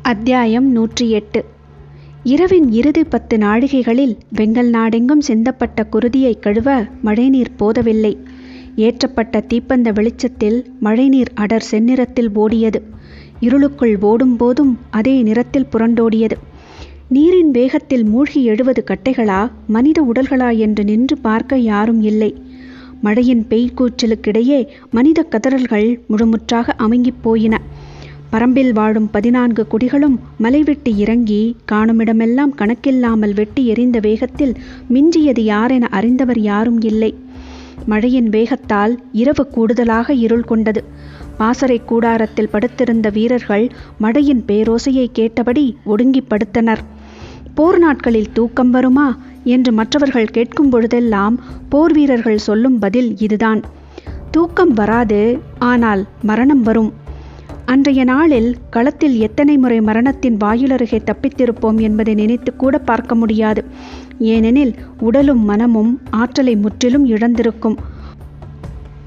அத்தியாயம் 108. இரவின் இறுதி 10 நாழிகைகளில் வெங்கல் நாடெங்கும் சிந்தப்பட்ட குருதியை கழுவ மழைநீர் போதவில்லை. ஏற்றப்பட்ட தீப்பந்த வெளிச்சத்தில் மழைநீர் அடர் செந்நிறத்தில் ஓடியது. இருளுக்குள் ஓடும் போதும் அதே நிறத்தில் புரண்டோடியது. நீரின் வேகத்தில் மூழ்கி எழுவது கட்டைகளா மனித உடல்களா என்று நின்று பார்க்க யாரும் இல்லை. மழையின் பெய்கூச்சலுக்கிடையே மனித கதறல்கள் முழுமுற்றாக அமுங்கிப் போயின. பரம்பில் வாழும் 14 குடிகளும் மலைவிட்டு இறங்கி காணுமிடமெல்லாம் கணக்கில்லாமல் வெட்டி எறிந்த வேகத்தில் மிஞ்சியது யாரென அறிந்தவர் யாரும் இல்லை. மழையின் வேகத்தால் இரவு கூடுதலாக இருள் கொண்டது. பாசறை கூடாரத்தில் படுத்திருந்த வீரர்கள் மழையின் பேரோசையை கேட்டபடி ஒடுங்கி படுத்தனர். போர் நாட்களில் தூக்கம் வருமா என்று மற்றவர்கள் கேட்கும் பொழுதெல்லாம் போர் வீரர்கள் சொல்லும் பதில் இதுதான்: தூக்கம் வராது, ஆனால் மரணம் வரும். அன்றைய நாளில் களத்தில் எத்தனை முறை மரணத்தின் வாயிலருகே தப்பித்திருப்போம் என்பதை நினைத்து கூட பார்க்க முடியாது. ஏனெனில் உடலும் மனமும் ஆற்றலை முற்றிலும் இழந்திருக்கும்.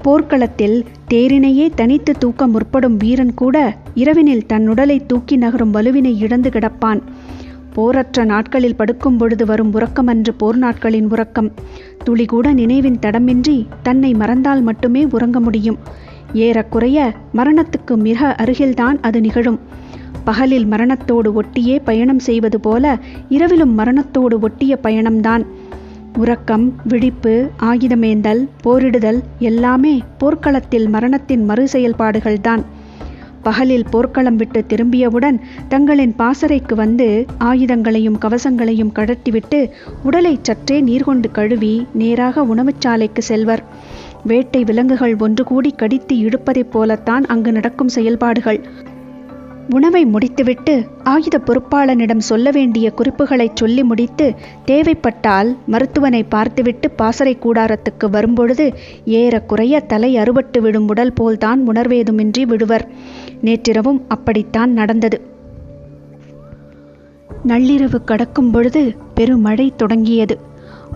போர்க்களத்தில் தேரினையே தனித்து தூக்க முற்படும் வீரன் கூட இரவினில் தன் உடலை தூக்கி நகரும் வலுவினை இழந்து கிடப்பான். போரற்ற நாட்களில் படுக்கும் பொழுது வரும் உறக்கமன்று போர் நாட்களின் உறக்கம். துளி கூட நினைவின் தடமின்றி தன்னை மறந்தால் மட்டுமே உறங்க முடியும். ஏறக்குறைய மரணத்துக்கு மிக அருகில்தான் அது நிகழும். பகலில் மரணத்தோடு ஒட்டியே பயணம் செய்வது போல இரவிலும் மரணத்தோடு ஒட்டிய பயணம்தான். உறக்கம், விழிப்பு, ஆயுதமேந்தல், போரிடுதல் எல்லாமே போர்க்களத்தில் மரணத்தின் மறு செயல்பாடுகள்தான். பகலில் போர்க்களம் விட்டு திரும்பியவுடன் தங்களின் பாசறைக்கு வந்து ஆயுதங்களையும் கவசங்களையும் கழட்டிவிட்டு உடலை சற்றே நீர் கொண்டு கழுவி நேராக உணவுச்சாலைக்கு செல்வர். வேட்டை விலங்குகள் ஒன்று கூடி கடித்து இழுப்பதைப் போலத்தான் அங்கு நடக்கும் செயல்பாடுகள். உணவை முடித்துவிட்டு ஆயுத பொறுப்பாளனிடம் சொல்ல வேண்டிய குறிப்புகளை சொல்லி முடித்து தேவைப்பட்டால் மருத்துவனை பார்த்துவிட்டு பாசறை கூடாரத்துக்கு வரும்பொழுது ஏறக்குறைய தலை அறுபட்டு விடும் உடல் போல்தான் உணர்வேதுமின்றி விடுவர். நேற்றிரவும் அப்படித்தான் நடந்தது. நள்ளிரவு கடக்கும் பொழுது பெருமழை தொடங்கியது.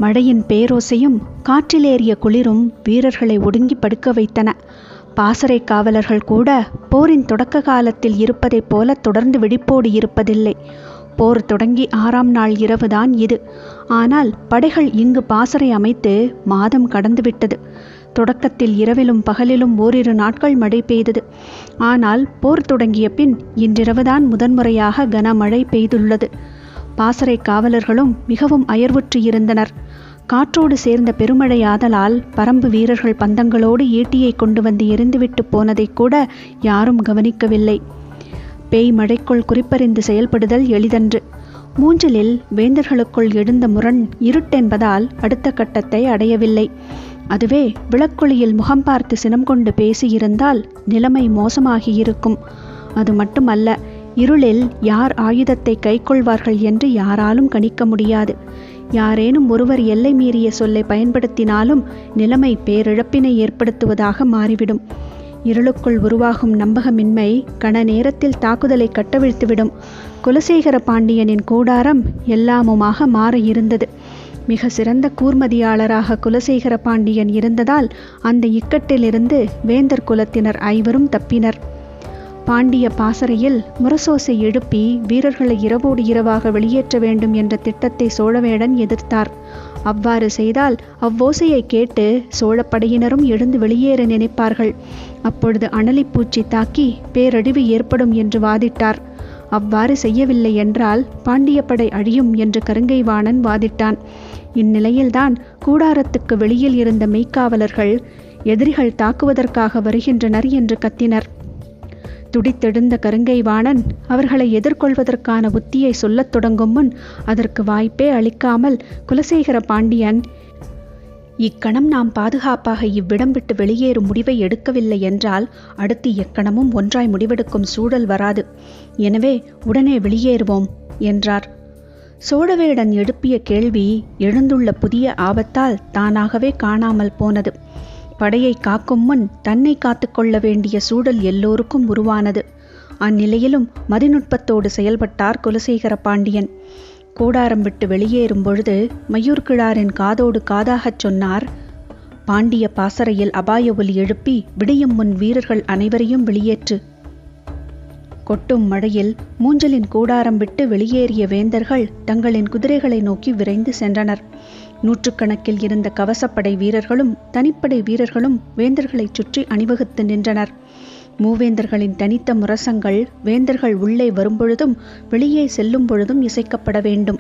மழையின் பேரோசையும் காற்றிலேறிய குளிரும் வீரர்களை ஒடுங்கி படுக்க வைத்தன. பாசறை காவலர்கள் கூட போரின் தொடக்க காலத்தில் இருப்பதைப் போல தொடர்ந்து விழிப்போடு இருப்பதில்லை. போர் தொடங்கி 6ஆம் நாள் இரவுதான் இது. ஆனால் படைகள் இங்கு பாசறை அமைத்து மாதம் கடந்துவிட்டது. தொடக்கத்தில் இரவிலும் பகலிலும் ஓரிரு நாட்கள் மழை பெய்தது. ஆனால் போர் தொடங்கிய பின் இன்றிரவுதான் முதன்முறையாக கனமழை பெய்துள்ளது. பாசறை காவலர்களும் மிகவும் அயர்வுற்று இருந்தனர். காற்றோடு சேர்ந்த பெருமழையாதலால் பரம்பு வீரர்கள் பந்தங்களோடு ஈட்டியை கொண்டு வந்து எரிந்துவிட்டு போனதை கூட யாரும் கவனிக்கவில்லை. பேய் மழைக்குள் குறிப்பறிந்து செயல்படுதல் எளிதன்று. மூஞ்சலில் வேந்தர்களுக்குள் எழுந்த முரண் இருட்டென்பதால் அடுத்த கட்டத்தை அடையவில்லை. அதுவே விளக்கொளியில் முகம் பார்த்து சினம் கொண்டு பேசியிருந்தால் நிலைமை மோசமாகியிருக்கும். அது மட்டுமல்ல, இருளில் யார் ஆயுதத்தை கைக்கொள்வார்கள் என்று யாராலும் கணிக்க முடியாது. யாரேனும் ஒருவர் எல்லை மீறிய சொல்லை பயன்படுத்தினாலும் நிலைமை பேரிழப்பினை ஏற்படுத்துவதாக மாறிவிடும். இருளுக்குள் உருவாகும் நம்பகமின்மை கண நேரத்தில் தாக்குதலை கட்டவிழ்த்துவிடும். குலசேகர பாண்டியனின் கூடாரம் எல்லாமுமாக மாற இருந்தது. மிக சிறந்த கூர்மதியாளராக குலசேகர பாண்டியன் இருந்ததால் அந்த இக்கட்டிலிருந்து வேந்தர் குலத்தினர் 5 தப்பினர். பாண்டிய பாசறையில் முரசோசை எழுப்பி வீரர்களை இரவோடு இரவாக வெளியேற்ற வேண்டும் என்ற திட்டத்தை சோழவேடன் எதிர்த்தார். அவ்வாறு செய்தால் அவ்வோசையை கேட்டு சோழப்படையினரும் எழுந்து வெளியேற நினைப்பார்கள். அப்பொழுது அனலிப்பூச்சி தாக்கி பேரழிவு ஏற்படும் என்று வாதிட்டார். அவ்வாறு செய்யவில்லை என்றால் பாண்டிய படை அழியும் என்று கருங்கைவாணன் வாதிட்டான். இந்நிலையில்தான் கூடாரத்துக்கு வெளியில் இருந்த மெய்க்காவலர்கள் எதிரிகள் தாக்குவதற்காக வருகின்றனர் என்று கத்தினர். துடித்தெழுந்த கருங்கைவாணன் அவர்களை எதிர்கொள்வதற்கான உத்தியை சொல்லத் தொடங்கும் முன் அதற்கு வாய்ப்பே அளிக்காமல் குலசேகர பாண்டியன், இக்கணம் நாம் பாதுகாப்பாக இவ்விடம் விட்டு வெளியேறும் முடிவை எடுக்கவில்லை என்றால் அடுத்து எக்கணமும் ஒன்றாய் முடிவெடுக்கும் சூழல் வராது. எனவே உடனே வெளியேறுவோம் என்றார். சோழவேடன் எழுப்பிய கேள்வி எழுந்துள்ள புதிய ஆபத்தால் தானாகவே காணாமல் போனது. படையை காக்கும் முன் தன்னை காத்துக்கொள்ள வேண்டிய சூழல் எல்லோருக்கும் உருவானது. அந்நிலையிலும் மதிநுட்பத்தோடு செயல்பட்டார் குலசேகர பாண்டியன். கூடாரம் விட்டு வெளியேறும் பொழுது மயூர்கிழாரின் காதோடு காதாகச் சொன்னார், பாண்டிய பாசறையில் அபாய ஒலி எழுப்பி விடியும் முன் வீரர்கள் அனைவரையும் வெளியேற்று. கொட்டும் மழையில் மூஞ்சலின் கூடாரம் விட்டு வெளியேறிய வேந்தர்கள் தங்களின் குதிரைகளை நோக்கி விரைந்து சென்றனர். நூற்றுக்கணக்கில் இருந்த கவசப்படை வீரர்களும் தனிப்படை வீரர்களும் வேந்தர்களைச் சுற்றி அணிவகுத்து நின்றனர். மூவேந்தர்களின் தனித்த முரசங்கள் வேந்தர்கள் உள்ளே வரும்பொழுதும் வெளியே செல்லும் பொழுதும் இசைக்கப்பட வேண்டும்.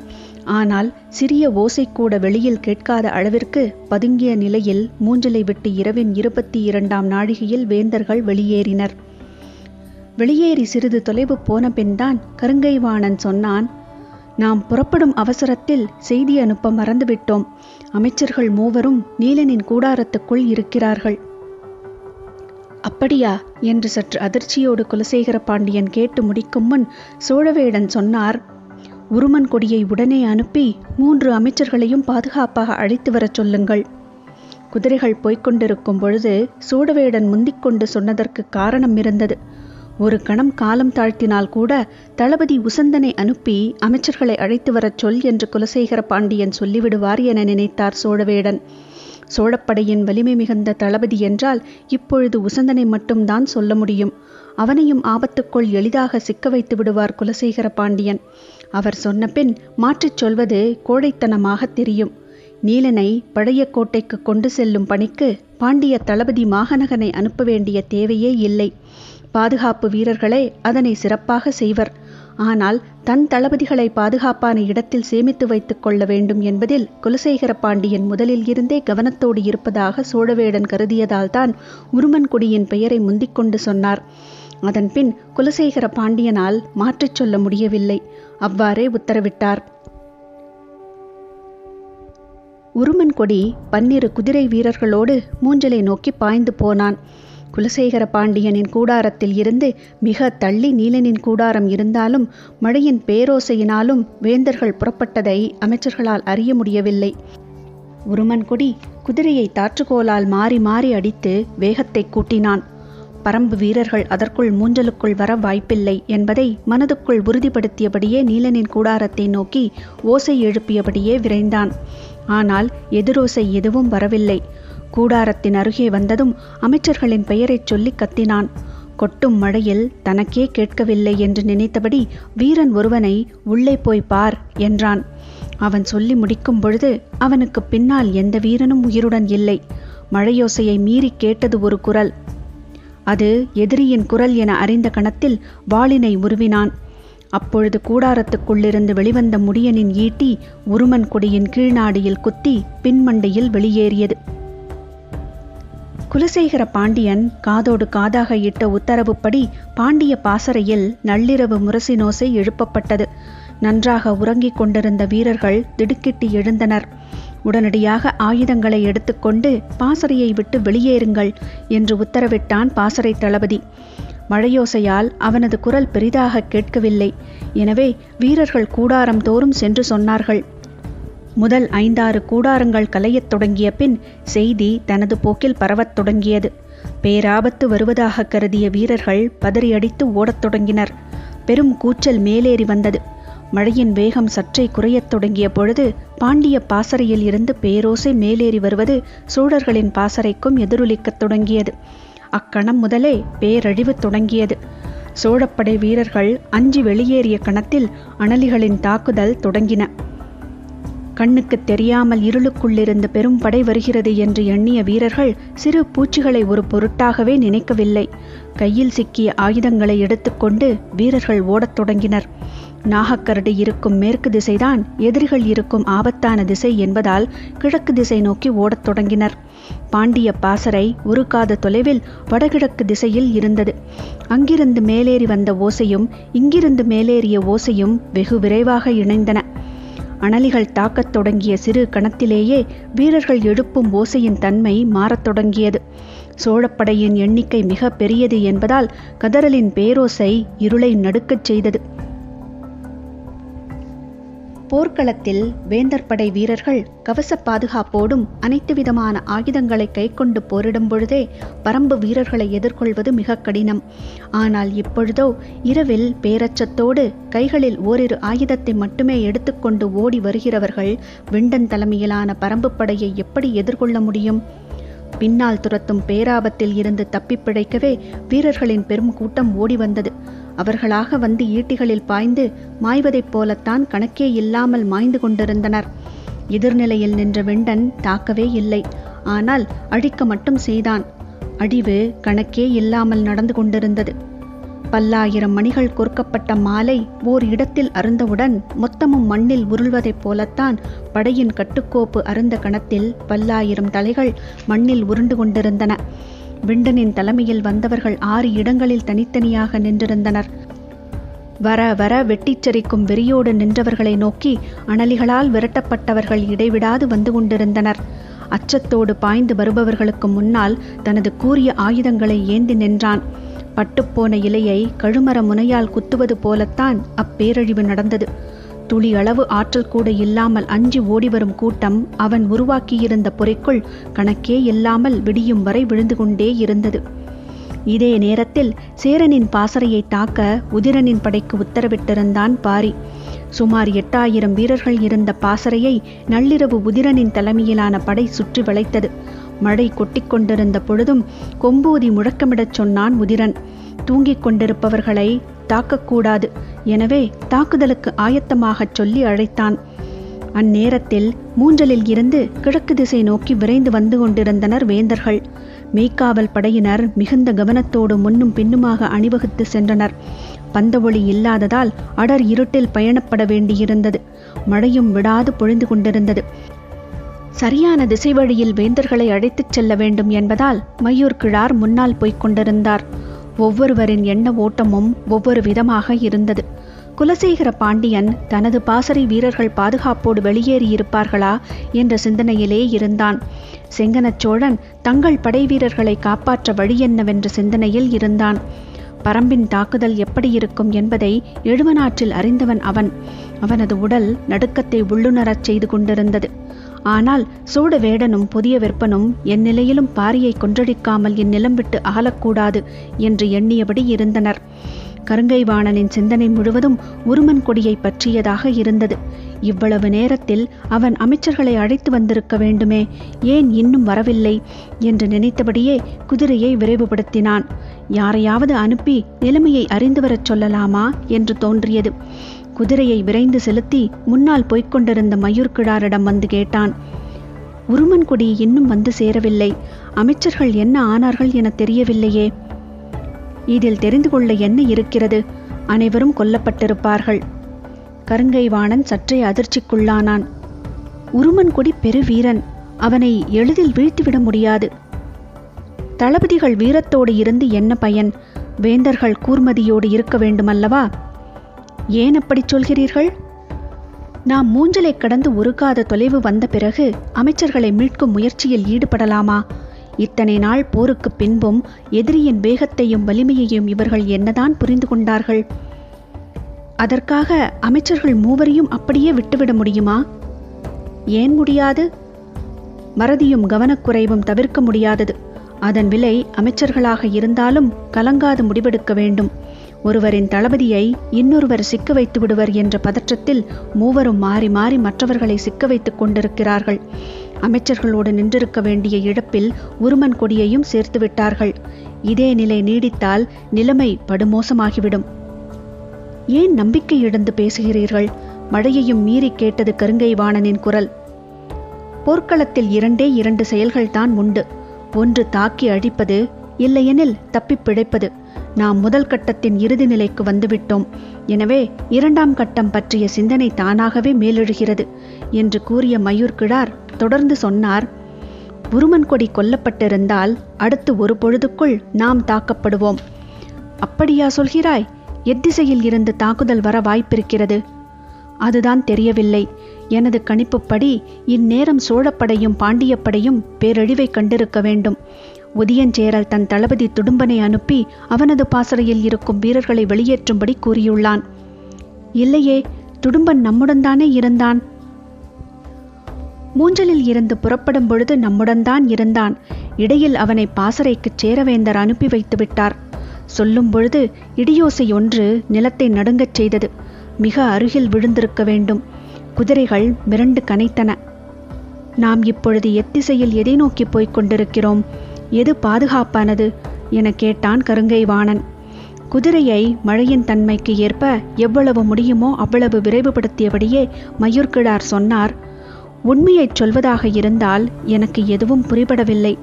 ஆனால் சிறிய ஓசை கூட வெளியில் கேட்காத அளவிற்கு பதுங்கிய நிலையில் மூஞ்சலை விட்டு இரவின் 22ஆம் நாழிகையில் வேந்தர்கள் வெளியேறினர். வெளியேறி சிறிது தொலைவு போன பின்தான் கருங்கைவாணன் சொன்னான், நாம் புறப்படும் அவசரத்தில் செய்தி அனுப்ப மறந்துவிட்டோம். அமைச்சர்கள் மூவரும் நீலனின் கூடாரத்துக்குள் இருக்கிறார்கள். அப்படியா என்று சற்று அதிர்ச்சியோடு குலசேகர பாண்டியன் கேட்டு முடிக்கும் முன் சோழவேடன் சொன்னார், உருமன் கொடியை உடனே அனுப்பி 3 அமைச்சர்களையும் பாதுகாப்பாக அழைத்து வரச் சொல்லுங்கள். குதிரைகள் போய்கொண்டிருக்கும் பொழுது சோழவேடன் முந்திக்கொண்டு சொன்னதற்கு காரணம் இருந்தது. ஒரு கணம் காலம் தாழ்த்தினால் கூட தளபதி உசந்தனை அனுப்பி அமைச்சர்களை அழைத்து வரச் சொல் என்று குலசேகர பாண்டியன் சொல்லிவிடுவார் என நினைத்தார் சோழவேடன். சோழப்படையின் வலிமை மிகுந்த தளபதி என்றால் இப்பொழுது உசந்தனை மட்டும்தான் சொல்ல முடியும். அவனையும் ஆபத்துக்குள் எளிதாக சிக்க வைத்து விடுவார் குலசேகர பாண்டியன். அவர் சொன்ன பின் மாற்றிச் சொல்வது கோழைத்தனமாக தெரியும். நீலனை பழைய கோட்டைக்கு கொண்டு செல்லும் பணிக்கு பாண்டிய தளபதி மாகனகனை அனுப்ப வேண்டிய தேவையே இல்லை. பாதுகாப்பு வீரர்களே அதனை சிறப்பாக செய்வர். ஆனால் தன் தளபதிகளை பாதுகாப்பான இடத்தில் சேமித்து வைத்துக் கொள்ள வேண்டும் என்பதில் குலசேகர பாண்டியன் முதலில் இருந்தே கவனத்தோடு இருப்பதாக சோழவேடன் கருதியதால்தான் உருமன் கொடியின் பெயரை முந்திக்கொண்டு சொன்னார். அதன்பின் குலசேகர பாண்டியனால் மாற்றிச் சொல்ல முடியவில்லை. அவ்வாறே உத்தரவிட்டார். உருமன் கொடி 12 குதிரை வீரர்களோடு மூஞ்சலை நோக்கி பாய்ந்து போனான். குலசேகர பாண்டியனின் கூடாரத்தில் இருந்து மிக தள்ளி நீலனின் கூடாரம் இருந்தாலும் மழையின் பேரோசையினாலும் வேந்தர்கள் புறப்பட்டதை அமைச்சர்களால் அறிய முடியவில்லை. உருமன் கொடி குதிரையை தாற்றுக்கோலால் மாறி மாறி அடித்து வேகத்தை கூட்டினான். பரம்பு வீரர்கள் அதற்குள் மூஞ்சலுக்குள் வர வாய்ப்பில்லை என்பதை மனதுக்குள் உறுதிப்படுத்தியபடியே நீலனின் கூடாரத்தை நோக்கி ஓசை எழுப்பியபடியே விரைந்தான். ஆனால் எதிரோசை எதுவும் வரவில்லை. கூடாரத்தின் அருகே வந்ததும் அமைச்சர்களின் பெயரைச் சொல்லி கத்தினான். கொட்டும் மழையில் தனக்கே கேட்கவில்லை என்று நினைத்தபடி வீரன் ஒருவனை உள்ளே போய் பார் என்றான். அவன் சொல்லி முடிக்கும் பொழுது அவனுக்கு பின்னால் எந்த வீரனும் உயிருடன் இல்லை. மழையோசையை மீறி கேட்டது ஒரு குரல். அது எதிரியின் குரல் என அறிந்த கணத்தில் வாளினை உருவினான். அப்பொழுது கூடாரத்துக்குள்ளிருந்து வெளிவந்த முடியனின் ஈட்டி உருமன் கொடியின் கீழ்நாடியில் குத்தி பின்மண்டையில் வெளியேறியது. குலசேகர பாண்டியன் காதோடு காதாக இட்ட உத்தரவுப்படி பாண்டிய பாசறையில் நள்ளிரவு முரசினோசை எழுப்பப்பட்டது. நன்றாக உறங்கிக் கொண்டிருந்த வீரர்கள் திடுக்கிட்டு எழுந்தனர். உடனடியாக ஆயுதங்களை எடுத்துக்கொண்டு பாசறையை விட்டு வெளியேறுங்கள் என்று உத்தரவிட்டான் பாசறை தளபதி. மழையோசையால் அவனது குரல் பெரிதாக கேட்கவில்லை. எனவே வீரர்கள் கூடாரம் தோறும் சென்று சொன்னார்கள். முதல் 5-6 கூடாரங்கள் கலையத் தொடங்கிய பின் செய்தி தனது போக்கில் பரவத் தொடங்கியது. பேராபத்து வருவதாக கருதிய வீரர்கள் பதறியடித்து ஓடத் தொடங்கினர். பெரும் கூச்சல் மேலேறி வந்தது. மழையின் வேகம் சற்றே குறையத் தொடங்கிய பொழுது பாண்டிய பாசறையில் இருந்து பேரோசை மேலேறி வருவது சோழர்களின் பாசறைக்கும் எதிரொலிக்கத் தொடங்கியது. அக்கணம் முதலே பேரழிவு தொடங்கியது. சோழப்படை வீரர்கள் அஞ்சி வெளியேறிய கணத்தில் அனலிகளின் தாக்குதல் தொடங்கின. கண்ணுக்கு தெரியாமல் இருளுக்குள்ளிருந்து பெரும் படை வருகிறது என்று எண்ணிய வீரர்கள் சிறு பூச்சிகளை ஒரு பொருட்டாகவே நினைக்கவில்லை. கையில் சிக்கிய ஆயுதங்களை எடுத்துக்கொண்டு வீரர்கள் ஓடத் தொடங்கினர். நாகக்கரடு இருக்கும் மேற்கு திசைதான் எதிரிகள் இருக்கும் ஆபத்தான திசை என்பதால் கிழக்கு திசை நோக்கி ஓடத் தொடங்கினர். பாண்டிய பாசறை ஒரு காத தொலைவில் வடகிழக்கு திசையில் இருந்தது. அங்கிருந்து மேலேறி வந்த ஓசையும் இங்கிருந்து மேலேறிய ஓசையும் வெகு விரைவாக இணைந்தன. அனலிகள் தாக்கத் தொடங்கிய சிறு கணத்திலேயே வீரர்கள் எழுப்பும் ஓசையின் தன்மை மாறத் தொடங்கியது. சோழப்படையின் எண்ணிக்கை மிக பெரியது என்பதால் கதறலின் பேரோசை இருளை நடுக்கச் செய்தது. போர்க்களத்தில் வேந்தர் படை வீரர்கள் கவச பாதுகாப்போடும் அனைத்து விதமான ஆயுதங்களை கைக்கொண்டு போரிடும் பொழுதே பரம்பு வீரர்களை எதிர்கொள்வது மிக கடினம். ஆனால் இப்பொழுதோ இரவில் பேரச்சத்தோடு கைகளில் ஓரிரு ஆயுதத்தை மட்டுமே எடுத்துக்கொண்டு ஓடி வருகிறவர்கள் விண்டன் தலைமையிலான பரம்பு படையை எப்படி எதிர்கொள்ள முடியும்? பின்னால் துரத்தும் பேராபத்தில் இருந்து தப்பி பிழைக்கவே வீரர்களின் பெரும் கூட்டம் ஓடி வந்தது. அவர்களாக வந்து ஈட்டிகளில் பாய்ந்து மாய்வதைப் போலத்தான் கணக்கே இல்லாமல் மாய்ந்து கொண்டிருந்தனர். எதிர்நிலையில் நின்ற வெண்டன் தாக்கவே இல்லை. ஆனால் அழிக்க மட்டும் செய்தான். அழிவு கணக்கே இல்லாமல் நடந்து கொண்டிருந்தது. பல்லாயிரம் மணிகள் கோர்க்கப்பட்ட மாலை ஓர் இடத்தில் அருந்தவுடன் மொத்தமும் மண்ணில் உருள்வதைப் போலத்தான் படையின் கட்டுக்கோப்பு அருந்த கணத்தில் பல்லாயிரம் தலைகள் மண்ணில் உருண்டு கொண்டிருந்தன. வெண்டனின் தலைமையில் வந்தவர்கள் 6 இடங்களில் தனித்தனியாக நின்றிருந்தனர். வர வர வெட்டிச்சரிக்கும் வெறியோடு நின்றவர்களை நோக்கி அனலிகளால் விரட்டப்பட்டவர்கள் இடைவிடாது வந்து கொண்டிருந்தனர். அச்சத்தோடு பாய்ந்து வருபவர்களுக்கு முன்னால் தனது கூரிய ஆயுதங்களை ஏந்தி நின்றான். பட்டுப்போன இலையை கழுமர முனையால் குத்துவது போலத்தான் அப்பேரழிவு நடந்தது. துளி அளவு ஆற்றல் கூட இல்லாமல் அஞ்சி ஓடிவரும் கூட்டம் அவன் உருவாக்கியிருந்த பொறைக்குள் கணக்கே இல்லாமல் விடியும் வரை விழுந்து கொண்டே இருந்தது. இதே நேரத்தில் சேரனின் பாசறையை தாக்க உதிரனின் படைக்கு உத்தரவிட்டிருந்தான் பாரி. சுமார் 8000 வீரர்கள் இருந்த பாசறையை நள்ளிரவு உதிரனின் தலைமையிலான படை சுற்றி வளைத்தது. மழை கொட்டிக்கொண்டிருந்த பொழுதும் கொம்பூதி முழக்கமிடச் சொன்னான் உதிரன். தூங்கிக் கொண்டிருப்பவர்களை தாக்கக்கூடாது, எனவே தாக்குதலுக்கு ஆயத்தமாகச் சொல்லி அழைத்தான். அந்நேரத்தில் மூஞ்சலில் இருந்து கிழக்கு திசை நோக்கி விரைந்து வந்து கொண்டிருந்தனர் வேந்தர்கள். மெய்க்காவல் படையினர் மிகுந்த கவனத்தோடு முன்னும் பின்னுமாக அணிவகுத்து சென்றனர். பந்த ஒளி இல்லாததால் அடர் இருட்டில் பயணப்பட வேண்டியிருந்தது. மழையும் விடாது பொழிந்து கொண்டிருந்தது. சரியான திசை வழியில் வேந்தர்களை அழைத்துச் செல்ல வேண்டும் என்பதால் மையூர் கிழார் முன்னால் போய்க் கொண்டிருந்தார். ஒவ்வொருவரின் எண்ண ஓட்டமும் ஒவ்வொரு விதமாக இருந்தது. குலசேகர பாண்டியன் தனது பாசறை வீரர்கள் பாதுகாப்போடு வெளியேறியிருப்பார்களா என்ற சிந்தனையிலே இருந்தான். செங்கனச் சோழன் தங்கள் படை வீரர்களை காப்பாற்ற வழி என்னவென்ற சிந்தனையில் இருந்தான். பரம்பின் தாக்குதல் எப்படி இருக்கும் என்பதை எழுவனாற்றில் அறிந்தவன் அவன். அவனது உடல் நடுக்கத்தை உள்ளுணரச் செய்து கொண்டிருந்தது. ஆனால் சோழ வேடனும் புதிய வெப்பனும் என் நிலையிலும் பாரியை கொன்றடிக்காமல் இந்நிலம் விட்டு அகலக்கூடாது என்று எண்ணியபடி இருந்தனர். கருங்கைவாணனின் சிந்தனை முழுவதும் உருமன் கொடியை பற்றியதாக இருந்தது. இவ்வளவு நேரத்தில் அவன் அமைச்சர்களை அழைத்து வந்திருக்க வேண்டுமே, ஏன் இன்னும் வரவில்லை என்று நினைத்தபடியே குதிரையை விரைவுபடுத்தினான். யாரையாவது அனுப்பி நிலைமையை அறிந்து வரச் சொல்லலாமா என்று தோன்றியது. குதிரையை விரைந்து செலுத்தி முன்னால் போய்க் கொண்டிருந்த மையூர் கிழாரிடம் வந்து கேட்டான். உருமன் கொடி இன்னும் வந்து சேரவில்லை. அமைச்சர்கள் என்ன ஆனார்கள் என தெரியவில்லையே. இதில் தெரிந்து கொள்ள என்ன இருக்கிறது? அனைவரும் கொல்லப்பட்டிருப்பார்கள். கருங்கைவாணன் சற்றே அதிர்ச்சிக்குள்ளானான். உருமன் கொடி பெருவீரன், அவனை எளிதில் வீழ்த்திவிட முடியாது. தளபதிகள் வீரத்தோடு இருந்து என்ன பயன்? வேந்தர்கள் கூர்மதியோடு இருக்க வேண்டுமல்லவா? ஏன் அப்படி சொல்கிறீர்கள்? நாம் மூஞ்சலை கடந்து உருகாத தொலைவு வந்த பிறகு அமைச்சர்களை மீட்கும் முயற்சியில் ஈடுபடலாமா? இத்தனை நாள் போருக்கு பின்பும் எதிரியின் வேகத்தையும் வலிமையையும் இவர்கள் என்னதான் புரிந்து கொண்டார்கள்? அதற்காக அமைச்சர்கள் மூவரையும் அப்படியே விட்டுவிட முடியுமா? ஏன் முடியாது? மறதியும் கவனக்குறைவும் தவிர்க்க முடியாதது. அதன் விலை அமைச்சர்களாக இருந்தாலும் கலங்காது முடிவெடுக்க வேண்டும். ஒருவரின் தளபதியை இன்னொருவர் சிக்க வைத்து விடுவர் என்ற பதற்றத்தில் மூவரும் மாறி மாறி மற்றவர்களை சிக்க வைத்துக் கொண்டிருக்கிறார்கள். அமைச்சர்களோடு நின்றிருக்க வேண்டிய இழப்பில் உருமன் கொடியையும் சேர்த்து விட்டார்கள். இதே நிலை நீடித்தால் நிலைமை படுமோசமாகிவிடும். ஏன் நம்பிக்கை இழந்து பேசுகிறீர்கள்? மழையையும் மீறி கேட்டது கருங்கைவாணனின் குரல். போர்க்களத்தில் 2 செயல்கள்தான் உண்டு. ஒன்று தாக்கி அழிப்பது, இல்லையெனில் தப்பிப் பிழைப்பது. நாம் முதல் கட்டத்தின் இறுதி நிலைக்கு வந்துவிட்டோம். எனவே 2ஆம் கட்டம் பற்றிய சிந்தனை தானாகவே மேலெழுகிறது என்று கூறிய மையூர் கிழார் தொடர்ந்து சொன்னார். உருமன் கொடி கொல்லப்பட்டிருந்தால் அடுத்து ஒரு பொழுதுக்குள் நாம் தாக்கப்படுவோம். அப்படியா சொல்கிறாய்? எத்திசையில் இருந்து தாக்குதல் வர வாய்ப்பிருக்கிறது? அதுதான் தெரியவில்லை. எனது கணிப்புப்படி இந்நேரம் சோழப்படையும் பாண்டியப்படையும் பேரழிவை கண்டிருக்க வேண்டும். உதியஞ்சேரல் தன் தளபதி துடும்பனை அனுப்பி அவனது பாசறையில் இருக்கும் வீரர்களை வெளியேற்றும்படி கூறியுள்ளான். இல்லையே, துடும்பன் நம்முடன் தானே இருந்தான். மூஞ்சலில் இருந்து புறப்படும் பொழுது நம்முடன் தான் இருந்தான். இடையில் அவனை பாசறைக்குச் சேரவேந்தர் அனுப்பி வைத்து விட்டார். சொல்லும் பொழுது இடியோசை ஒன்று நிலத்தை நடுங்கச் செய்தது. மிக அருகில் விழுந்திருக்க வேண்டும். குதிரைகள் மிரண்டு கனைத்தன. நாம் இப்பொழுது எத்திசையில் எதை நோக்கி போய்க் கொண்டிருக்கிறோம்? எது பாதுகாப்பானது என கேட்டான் கருங்கைவாணன். குதிரையை மழையின் தன்மைக்கு ஏற்ப எவ்வளவு முடியுமோ அவ்வளவு விரைவுபடுத்தியபடியே மயூர்கிழார் சொன்னார், உண்மையைச் சொல்வதாக இருந்தால் எனக்கு எதுவும் புரிபடவில்லை.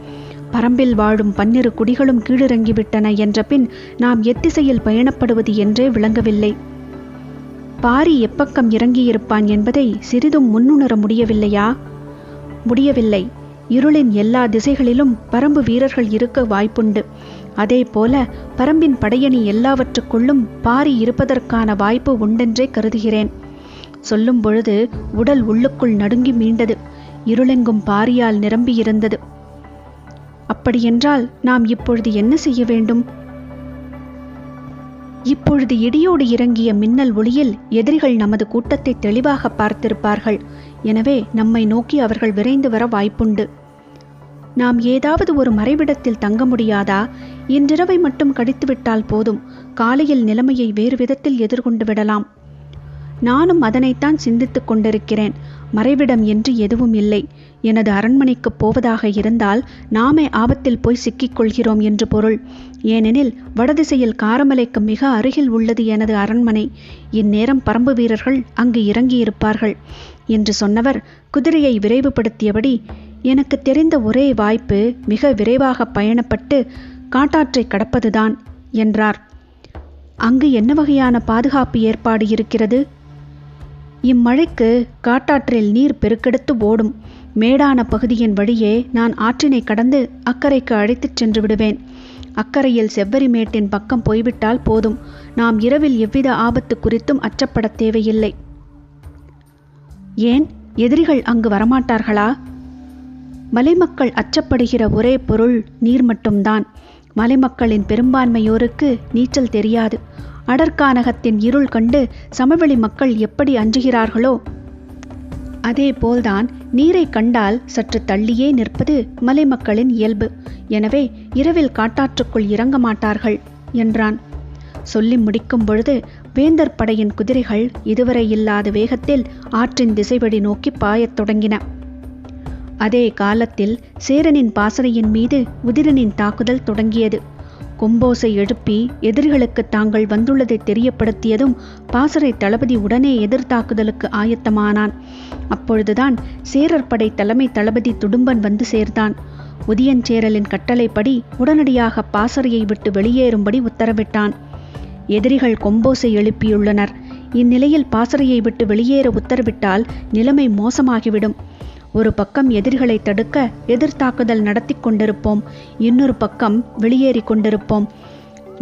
பரம்பில் வாழும் 12 குடிகளும் கீழிறங்கிவிட்டன என்ற பின் நாம் எத்திசையில் பயணப்படுவது என்றே விளங்கவில்லை. பாரி எப்பக்கம் இறங்கியிருப்பான் என்பதை சிறிதும் முன்னுணர முடியவில்லையா? முடியவில்லை. இருளின் எல்லா திசைகளிலும் பரம்பு வீரர்கள் இருக்க வாய்ப்புண்டு. அதே போல பரம்பின் படையணி எல்லாவற்றுக்குள்ளும் பாரி இருப்பதற்கான வாய்ப்பு உண்டென்றே கருதுகிறேன். சொல்லும் பொழுது உடல் உள்ளுக்குள் நடுங்கி மீண்டது. இருளெங்கும் பாரியால் நிரம்பியிருந்தது. அப்படியென்றால் நாம் இப்பொழுது என்ன செய்ய வேண்டும்? இப்பொழுது இடியோடு இறங்கிய மின்னல் ஒளியில் எதிரிகள் நமது கூட்டத்தை தெளிவாக பார்த்திருப்பார்கள். எனவே நம்மை நோக்கி அவர்கள் விரைந்து வர வாய்ப்புண்டு. நாம் ஏதாவது ஒரு மறைவிடத்தில் தங்க முடியாதா? இன்றிரவை மட்டும் கடித்துவிட்டால் போதும். காலையில் நிலைமையை வேறு விதத்தில் எதிர்கொண்டு விடலாம். நானும் அதனைத்தான் சிந்தித்துக் கொண்டிருக்கிறேன். மறைவிடம் என்று எதுவும் இல்லை. எனது அரண்மனைக்கு போவதாக இருந்தால் நாமே ஆபத்தில் போய் சிக்கிக் கொள்கிறோம் என்று பொருள். ஏனெனில் வடதிசையில் காரமலைக்கு மிக அருகில் உள்ளது எனது அரண்மனை. இந்நேரம் பரம்பு வீரர்கள் அங்கு இறங்கியிருப்பார்கள் என்று சொன்னவர் குதிரையை விரைவுபடுத்தியபடி, எனக்கு தெரிந்த ஒரே வாய்ப்பு மிக விரைவாக பயணப்பட்டு காட்டாற்றை கடப்பதுதான் என்றார். அங்கு என்ன வகையான பாதுகாப்பு ஏற்பாடு இருக்கிறது? இம்மழைக்கு காட்டாற்றில் நீர் பெருக்கெடுத்து ஓடும். மேடான பகுதியின் வழியே நான் ஆற்றினை கடந்து அக்கறைக்கு அழைத்துச் சென்று விடுவேன். அக்கறையில் செவ்வரி மேட்டின் பக்கம் போய்விட்டால் போதும். நாம் இரவில் எவ்வித ஆபத்து குறித்தும் அச்சப்பட தேவையில்லை. ஏன், எதிரிகள் அங்கு வரமாட்டார்களா? மலைமக்கள் அச்சப்படுகிற ஒரே பொருள் நீர் மட்டும்தான். மலைமக்களின் பெரும்பான்மையோருக்கு நீச்சல் தெரியாது. அடர்கானகத்தின் இருள் கண்டு சமவெளி மக்கள் எப்படி அஞ்சுகிறார்களோ அதே போல்தான் நீரை கண்டால் சற்று தள்ளியே நிற்பது மலைமக்களின் இயல்பு. எனவே இரவில் காட்டாற்றுக்குள் இறங்க மாட்டார்கள் என்றான். சொல்லி முடிக்கும் பொழுது வேந்தர் படையின் குதிரைகள் இதுவரை இல்லாத வேகத்தில் ஆற்றின் திசைவழி நோக்கி பாயத் தொடங்கின. அதே காலத்தில் சேரனின் பாசறையின் மீது உதிரனின் தாக்குதல் தொடங்கியது. கொம்போசை எழுப்பி எதிரிகளுக்கு தாங்கள் வந்துள்ளதை தெரியப்படுத்தியதும் பாசறை தளபதி உடனே எதிர்த்தாக்குதலுக்கு ஆயத்தமானான். அப்பொழுதுதான் சேரர் படை தலைமை தளபதி துடும்பன் வந்து சேர்ந்தான். உதியஞ்சேரலின் கட்டளைப்படி உடனடியாக பாசறையை விட்டு வெளியேறும்படி உத்தரவிட்டான். எதிரிகள் கொம்போசை எழுப்பியுள்ளனர். இந்நிலையில் பாசறையை விட்டு வெளியேற உத்தரவிட்டால் நிலைமை மோசமாகிவிடும். ஒரு பக்கம் எதிரிகளை தடுக்க எதிர்த்தாக்குதல் நடத்தி கொண்டிருப்போம். இன்னொரு பக்கம் வெளியேறி கொண்டிருப்போம்.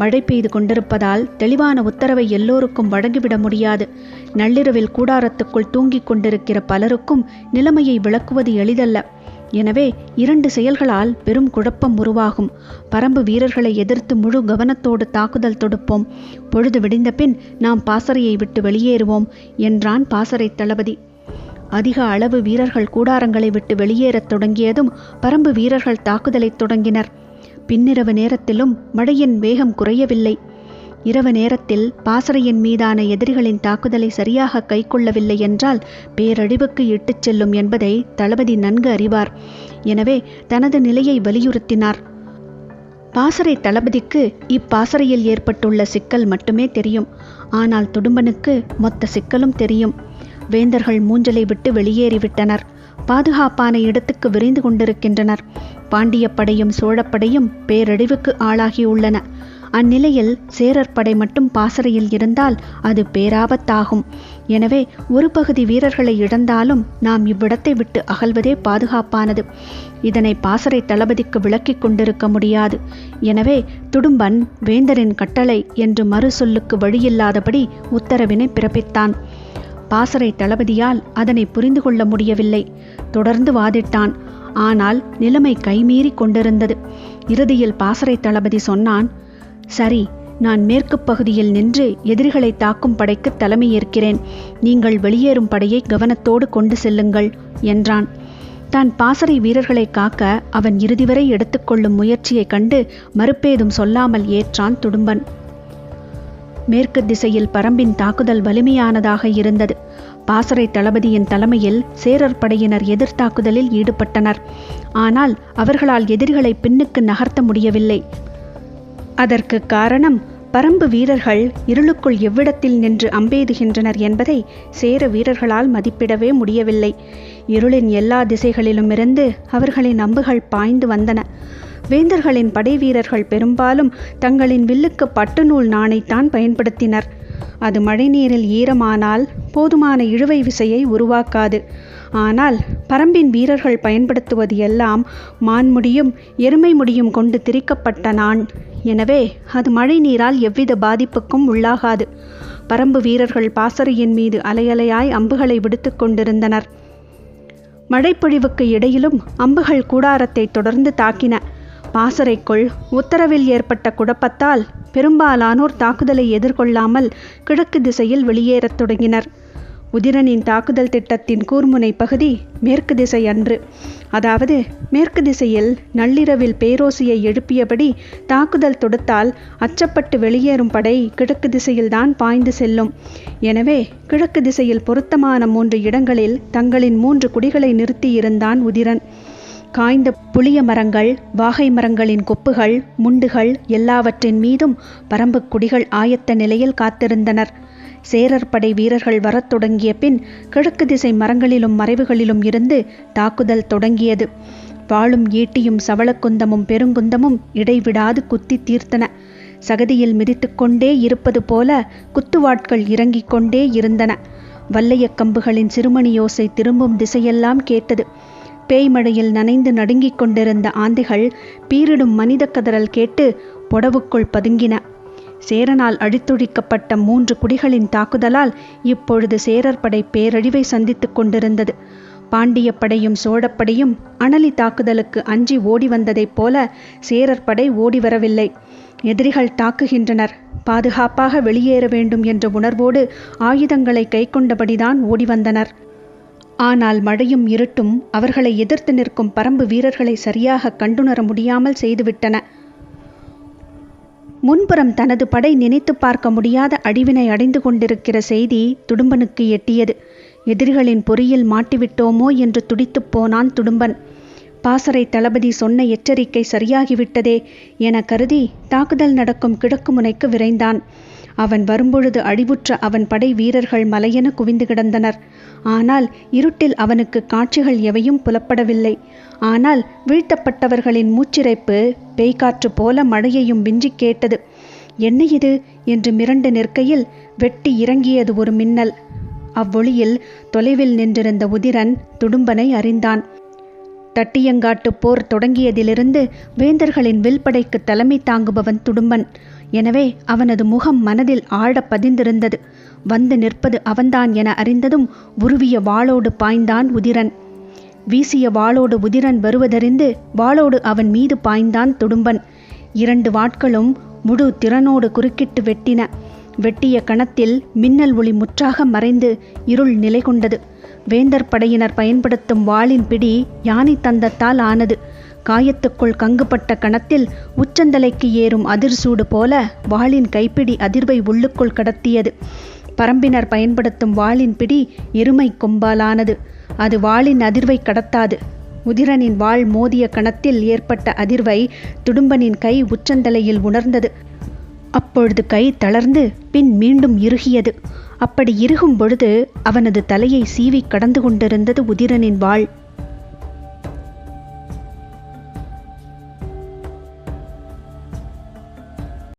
மழை பெய்து கொண்டிருப்பதால் தெளிவான உத்தரவை எல்லோருக்கும் வழங்கிவிட முடியாது. நள்ளிரவில் கூடாரத்துக்குள் தூங்கிக் கொண்டிருக்கிற பலருக்கும் நிலைமையை விளக்குவது எளிதல்ல. எனவே 2 செயல்களால் பெரும் குழப்பம் உருவாகும். பரம்பு வீரர்களை எதிர்த்து முழு கவனத்தோடு தாக்குதல் தொடுப்போம். பொழுது விடிந்த பின் நாம் பாசறையை விட்டு வெளியேறுவோம் என்றான் பாசறை தளபதி. அதிக அளவு வீரர்கள் கூடாரங்களை விட்டு வெளியேறத் தொடங்கியதும் பரம்பு வீரர்கள் தாக்குதலை தொடங்கினர். பின்னிரவு நேரத்திலும் மழையின் வேகம் குறையவில்லை. இரவு நேரத்தில் பாசறையின் மீதான எதிரிகளின் தாக்குதலை சரியாக கைக்கொள்ளவில்லை என்றால் பேரழிவுக்கு இட்டுச் செல்லும் என்பதை தளபதி நன்கு அறிவார். எனவே தனது நிலையை வலியுறுத்தினார். பாசறை தளபதிக்கு இப்பாசறையில் ஏற்பட்டுள்ள சிக்கல் மட்டுமே தெரியும். ஆனால் துடும்பனுக்கு மொத்த சிக்கலும் தெரியும். வேந்தர்கள் மூஞ்சலை விட்டு வெளியேறிவிட்டனர். பாதுகாப்பான இடத்துக்கு விரைந்து கொண்டிருக்கின்றனர். பாண்டிய படையும் சோழப்படையும் பேரழிவுக்கு ஆளாகியுள்ளன. அந்நிலையில் சேரர் படை மட்டும் பாசறையில் இருந்தால் அது பேராபத்தாகும். எனவே ஒரு பகுதி வீரர்களை இழந்தாலும் நாம் இவ்விடத்தை விட்டு அகல்வதே பாதுகாப்பானது. இதனை பாசறை தளபதிக்கு விளக்கிக் கொண்டிருக்க முடியாது. எனவே துடும்பன் வேந்தரின் கட்டளை என்று மறு சொல்லுக்கு வழியில்லாதபடி உத்தரவினை பிறப்பித்தான். பாசறை தளபதியால் அதனை புரிந்து கொள்ள முடியவில்லை. தொடர்ந்து வாதிட்டான். ஆனால் நிலைமை கைமீறி கொண்டிருந்தது. இறுதியில் பாசறை தளபதி சொன்னான், சரி, நான் மேற்கு பகுதியில் நின்று எதிரிகளை தாக்கும் படைக்கு தலைமை ஏற்கிறேன். நீங்கள் வெளியேறும் படையை கவனத்தோடு கொண்டு செல்லுங்கள் என்றான். தான் பாசறை வீரர்களை காக்க அவன் இறுதி வரை எடுத்துக்கொள்ளும் முயற்சியை கண்டு மறுப்பேதும் சொல்லாமல் ஏற்றான் துடும்பன். மேற்கு திசையில் பரம்பின் தாக்குதல் வலிமையானதாக இருந்தது. பாசறை தளபதியின் தலைமையில் சேரர் படையினர் எதிர்த்தாக்குதலில் ஈடுபட்டனர். ஆனால் அவர்களால் எதிரிகளை பின்னுக்கு நகர்த்த முடியவில்லை. அதற்கு காரணம் பரம்பு வீரர்கள் இருளுக்குள் எவ்விடத்தில் நின்று அம்பெய்துகின்றனர் என்பதை சேர வீரர்களால் மதிப்பிடவே முடியவில்லை. இருளின் எல்லா திசைகளிலுமிருந்து அவர்களின் அம்புகள் பாய்ந்து வந்தன. வேந்தர்களின் படை வீரர்கள் பெரும்பாலும் தங்களின் வில்லுக்கு பட்டுநூல் நாணைத்தான் பயன்படுத்தினர். அது மழைநீரில் ஈரமானால் போதுமான இழுவை விசையை உருவாக்காது. ஆனால் பரம்பின் வீரர்கள் பயன்படுத்துவது எல்லாம் மான்முடியும் எருமை முடியும் கொண்டு திரிக்கப்பட்ட நாண். எனவே அது மழை நீரால் எவ்வித பாதிப்புக்கும் உள்ளாகாது. பரம்பு வீரர்கள் பாசறையின் மீது அலையலையாய் அம்புகளை விடுத்து கொண்டிருந்தனர். மழைப்பொழிவுக்கு இடையிலும் அம்புகள் கூடாரத்தை தொடர்ந்து தாக்கின. பாசறைக்குள் உத்தரவில் ஏற்பட்ட குழப்பத்தால் பெரும்பாலானோர் தாக்குதலை எதிர்கொள்ளாமல் கிழக்கு திசையில் வெளியேறத் தொடங்கினர். உதிரனின் தாக்குதல் திட்டத்தின் கூர்முனை பகுதி மேற்கு திசை அன்று. அதாவது மேற்கு திசையில் நள்ளிரவில் பேரோசியை எழுப்பியபடி தாக்குதல் தொடுத்தால் அச்சப்பட்டு வெளியேறும் படை கிழக்கு திசையில்தான் பாய்ந்து செல்லும். எனவே கிழக்கு திசையில் பொருத்தமான 3 இடங்களில் தங்களின் 3 குடிகளை நிறுத்தியிருந்தான் உதிரன். காய்ந்த புளிய மரங்கள், வாகை மரங்களின் கொப்புகள், முண்டுகள் எல்லாவற்றின் மீதும் பரம்பு குடிகள் ஆயத்த நிலையில் காத்திருந்தனர். சேரர் படை வீரர்கள் வரத் தொடங்கிய பின் கிழக்கு திசை மரங்களிலும் மறைவுகளிலும் இருந்து தாக்குதல் தொடங்கியது. வாளும் ஈட்டியும் சவளக்குந்தமும் பெருங்குந்தமும் இடைவிடாது குத்தி தீர்த்தன. சகதியில் மிதித்து கொண்டே இருப்பது போல குத்துவாட்கள் இறங்கிக் கொண்டே இருந்தன. வல்லைய கம்புகளின் சிறுமணி யோசை திரும்பும் திசையெல்லாம் கேட்டது. பேய்மழையில் நனைந்து நடுங்கிக் கொண்டிருந்த ஆந்தைகள் பீரிடும் மனித கதறல் கேட்டு பொடவுக்குள் பதுங்கின. சேரனால் அழித்தொழிக்கப்பட்ட 3 குடிகளின் தாக்குதலால் இப்பொழுது சேரர் படை பேரழிவை சந்தித்து கொண்டிருந்தது. பாண்டிய படையும் சோழப்படையும் அனலி தாக்குதலுக்கு அஞ்சி ஓடி வந்ததைப் போல சேரர் படை ஓடி வரவில்லை. எதிரிகள் தாக்குகின்றனர், பாதுகாப்பாக வெளியேற வேண்டும் என்ற உணர்வோடு ஆயுதங்களை கைக்கொண்டபடிதான் ஓடி வந்தனர். ஆனால் மழையும் இருட்டும் அவர்களை எதிர்த்து நிற்கும் பரம்பு வீரர்களை சரியாக கண்டுணர முடியாமல் செய்துவிட்டன. முன்புறம் தனது படை நினைத்து பார்க்க முடியாத அழிவினை அடைந்து கொண்டிருக்கிற செய்தி துடும்பனுக்கு எட்டியது. எதிரிகளின் பொறியில் மாட்டிவிட்டோமோ என்று துடித்துப் போனான் துடும்பன். பாசறை தளபதி சொன்ன எச்சரிக்கை சரியாகிவிட்டதே என கருதி தாக்குதல் நடக்கும் கிழக்கு முனைக்கு விரைந்தான். அவன் வரும்பொழுது அழிவுற்ற அவன் படை வீரர்கள் மலையென குவிந்து கிடந்தனர். ஆனால் இருட்டில் அவனுக்கு காட்சிகள் எவையும் புலப்படவில்லை. ஆனால் வீழ்த்தப்பட்டவர்களின் மூச்சிறைப்பு பேய்காற்று போல மழையையும் விஞ்சி கேட்டது. என்ன இது என்று மிரண்டு நிற்கையில் வெட்டி இறங்கியது ஒரு மின்னல். அவ்வொளியில் தொலைவில் நின்றிருந்த உதிரன் துடும்பனை அறிந்தான். தட்டியங்காட்டு போர் தொடங்கியதிலிருந்து வேந்தர்களின் வில்படைக்கு தலைமை தாங்குபவன் துடும்பன். எனவே அவனது முகம் மனதில் ஆழ பதிந்திருந்தது. வந்து நிற்பது அவன்தான் என அறிந்ததும் உருவிய வாளோடு பாய்ந்தான் உதிரன். வீசிய வாளோடு உதிரன் வருவதறிந்து வாளோடு அவன் மீது பாய்ந்தான் துடும்பன். 2 வாட்களும் முழு திறனோடு குறுக்கிட்டு வெட்டின. வெட்டிய கணத்தில் மின்னல் ஒளி முற்றாக மறைந்து இருள் நிலை கொண்டது. வேந்தர் படையினர் பயன்படுத்தும் வாளின் பிடி யானை தந்தத்தால் ஆனது. காயத்துக்குள் கங்குபட்ட கணத்தில் உச்சந்தலைக்கு ஏறும் அதிர்சூடு போல வாளின் கைப்பிடி அதிர்வை உள்ளுக்குள் கடத்தியது. பரம்பினர் பயன்படுத்தும் வாளின் பிடி எருமை கொம்பாலானது. அது வாளின் அதிர்வை கடத்தாது. உதிரனின் வாள் மோதிய கணத்தில் ஏற்பட்ட அதிர்வை துடும்பனின் கை உச்சந்தலையில் உணர்ந்தது. அப்பொழுது கை தளர்ந்து பின் மீண்டும் இறுகியது. அப்படி இறுகும் பொழுது அவனது தலையை சீவி கடந்து கொண்டிருந்தது உதிரனின் வாள்.